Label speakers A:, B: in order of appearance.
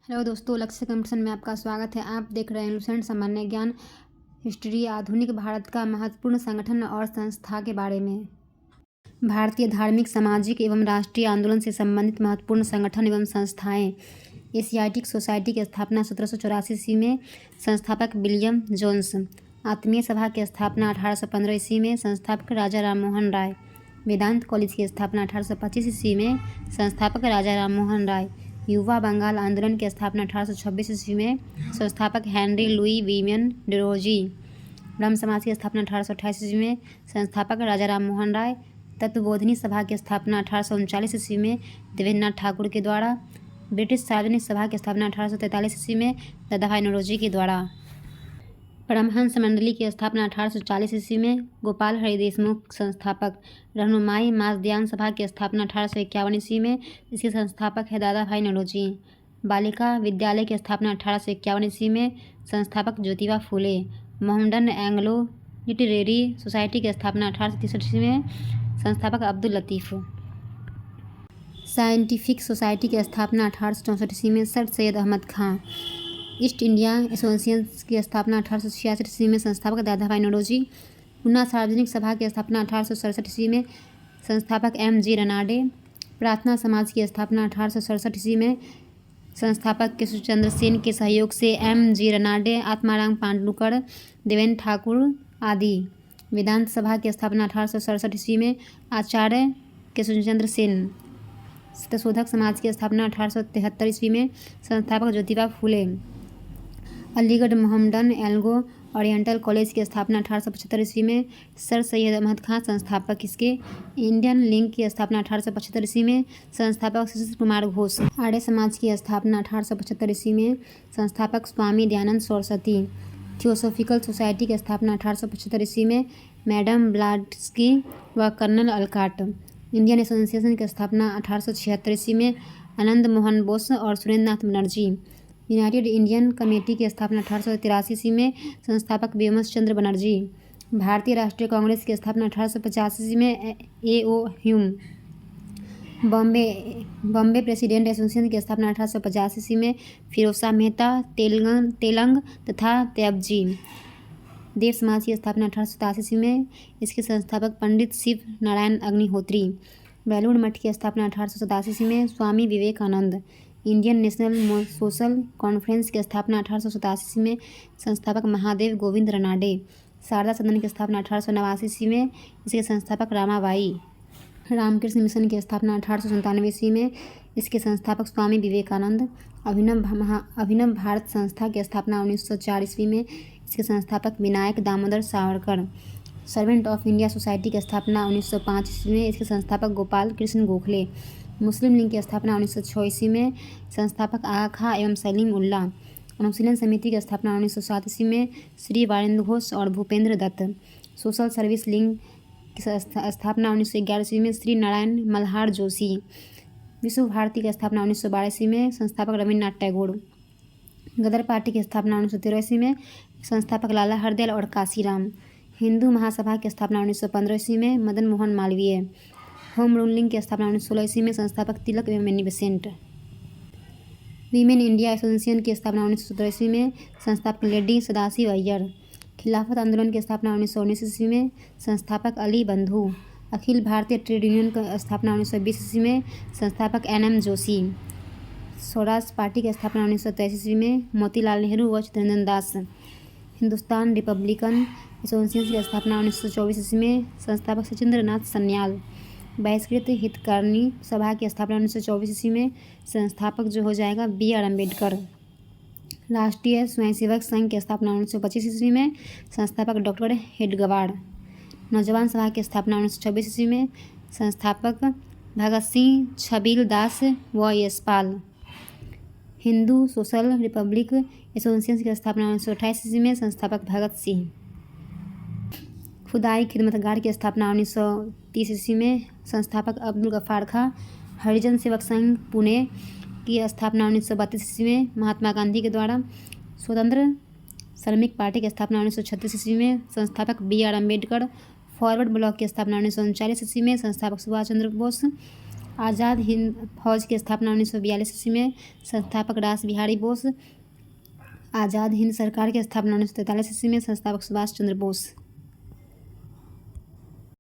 A: Hello दोस्तों, लक्ष्य competition में आपका स्वागत है। आप देख रहे हैं लुसेंट सामान्य ज्ञान हिस्ट्री आधुनिक भारत का महत्वपूर्ण संगठन और संस्था के बारे में। भारतीय धार्मिक, सामाजिक एवं राष्ट्रीय आंदोलन से संबंधित महत्वपूर्ण संगठन एवं संस्थाएं। एशियाटिक सोसाइटी की स्थापना 1784 ईस्वी में, संस्थापक विलियम जोन्स। आत्मीय सभा की स्थापना 1815 ईस्वी में, संस्थापक राजा राम मोहन राय। वेदांत कॉलेज की स्थापना 1825 ईस्वी में, संस्थापक राजा राम मोहन राय। युवा बंगाल आंदोलन की स्थापना 1826 ईस्वी में, संस्थापक हेनरी लुई विलियम डेरोजी। ब्रह्म समाज की स्थापना 1828 ईस्वी में, संस्थापक राजा राम मोहन राय। तत्वबोधिनी सभा की स्थापना 1839 ईस्वी में, देवेंद्रनाथ ठाकुर के द्वारा। ब्रिटिश सार्वजनिक सभा की स्थापना 1843 ईस्वी में, दादाभाई नौरोजी के द्वारा। परमहंस मंडली की स्थापना 1840 ईस्वी में, गोपाल हरि देशमुख संस्थापक। रहनुमाई मासध्यान सभा की स्थापना 1851 ईस्वी में, इसके संस्थापक है दादाभाई नौरोजी। बालिका विद्यालय की स्थापना 1851 ईस्वी में, संस्थापक ज्योतिबा फूले। मोहम्मडन एंग्लो लिटरेरी सोसाइटी की स्थापना 1863 ईस्वी में, संस्थापक अब्दुल लतीफ़। साइंटिफिक सोसाइटी की स्थापना 1864 ईस्वी में, सर सैयद अहमद खां। ईस्ट इंडिया एसोसिएशन की स्थापना 1866 ईस्वी में, संस्थापक दादाभाई नौरोजी। पूना सार्वजनिक सभा की स्थापना 1867 ईस्वी में, संस्थापक M.G. रनाडे। प्रार्थना समाज की स्थापना 1867 ईस्वी में, संस्थापक केशवचंद्र सेन के सहयोग से M.G. रनाडे, आत्माराम पांडुकर, देवेंद्र ठाकुर आदि। वेदांत सभा की स्थापना 1867 ईस्वी में, आचार्य केशवचंद्र सेन। सत्यशोधक समाज की स्थापना 1873 ईस्वी में, संस्थापक Jyotiba Phule. Aligarh Mohammedan Anglo Oriental College की स्थापना 1875 ईस्वी में, सर सैयद अहमद खां संस्थापक इसके। इंडियन लिंक की स्थापना 1875 ईस्वी में, संस्थापक शिशिर कुमार घोष। आर्य समाज की स्थापना 1875 ईस्वी में, संस्थापक स्वामी दयानंद सरस्वती। थियोसॉफिकल सोसाइटी की स्थापना 1875 ईस्वी में, मैडम ब्लवात्स्की व कर्नल अलकाट। इंडियन एसोसिएशन की स्थापना 1876 ईस्वी में, आनंद मोहन बोस और सुरेंद्र नाथ बनर्जी। यूनाइटेड इंडियन कमेटी की स्थापना 1883 ईस्वी में, संस्थापक व्योमकेश चंद्र बनर्जी। भारतीय राष्ट्रीय कांग्रेस की स्थापना 1885 ईस्वी में, A.O. Hume. Bombay president association की स्थापना 1850 ईस्वी में, फिरोजशाह मेहता, तेलंग तथा त्याबजी। देव समाज की स्थापना 1887 ईस्वी में, इसके संस्थापक पंडित शिव नारायण अग्निहोत्री। बेलूर मठ की स्थापना 1887 ईस्वी में, Swami Vivekananda. Indian National Social Conference की स्थापना 1887 ईस्वी में, संस्थापक महादेव गोविंद रनाडे। शारदा सदन की स्थापना 1889 ईस्वी में, इसके संस्थापक रामाबाई। रामकृष्ण मिशन की स्थापना 1897 ईस्वी में, इसके संस्थापक स्वामी विवेकानंद। अभिनव भारत संस्था की स्थापना 1904 ईस्वी में, इसके संस्थापक Vinayak Damodar Savarkar. Servant of India society की स्थापना 1905 ईस्वी में, इसके संस्थापक गोपाल कृष्ण गोखले। मुस्लिम लीग की स्थापना 1906 ईस्वी में, संस्थापक आगा खां एवं सलीम उल्लाह। अनुशीलन समिति की स्थापना 1907 ईस्वी में, श्री वारेंद्र घोष और Bhupendra Dutt. Social service league की स्थापना 1911 ईस्वी में, श्री नारायण मल्हार जोशी। विश्व भारती की स्थापना 1912 ईस्वी में, संस्थापक रविन्द्रनाथ टैगोर। गदर पार्टी की स्थापना 1913 ईस्वी में, संस्थापक लाला हरदयाल और काशीराम। हिंदू महासभा की स्थापना 1915 ईस्वी में, Madan Mohan Malviya. Home rule league की स्थापना 1916 ईस्वी में, संस्थापक तिलक एवं Annie Besant. Women India association की स्थापना 1917 ईस्वी में, संस्थापक लेडी सदाशिव अय्यर। खिलाफत आंदोलन की स्थापना 1919 ईस्वी में, संस्थापक अली बंधु। अखिल भारतीय ट्रेड यूनियन की स्थापना 1920 ईस्वी में, संस्थापक NM जोशी। स्वराज पार्टी की स्थापना 1923 ईस्वी में, मोतीलाल नेहरू व चित्तरंजन दास। हिंदुस्तान रिपब्लिकन एसोसिएशन की स्थापना 1924 ईस्वी में, संस्थापक सचिंद्र नाथ सन्याल। बहिष्कृत हितकारिणी सभा की स्थापना 1924 ईस्वी में, संस्थापक जो हो जाएगा B.R. अम्बेडकर। राष्ट्रीय स्वयंसेवक संघ की स्थापना 1925 ईस्वी में, संस्थापक डॉक्टर हेडगवार। नौजवान सभा की स्थापना 1926 ईस्वी में, संस्थापक भगत सिंह, छबील दास व Yashpal. Hindu social Republic association की स्थापना 1928 ईस्वी में, संस्थापक भगत सिंह। खुदाई खिदमतगार की स्थापना 1930 ईस्वी में, संस्थापक अब्दुल गफ्फार खां। हरिजन सेवक संघ पुणे की स्थापना 1932 ईस्वी में, महात्मा गांधी के द्वारा। स्वतंत्र श्रमिक पार्टी की स्थापना 1936 ईस्वी में, संस्थापक B.R. अम्बेडकर। फॉरवर्ड ब्लॉक की स्थापना 1939 ईस्वी में, संस्थापक सुभाष चंद्र बोस। आज़ाद हिंद फौज की स्थापना 1942 ईस्वी में। संस्थापक रास बिहारी बोस। आज़ाद हिंद सरकार की स्थापना 1943 ईस्वी में। संस्थापक सुभाष चंद्र बोस।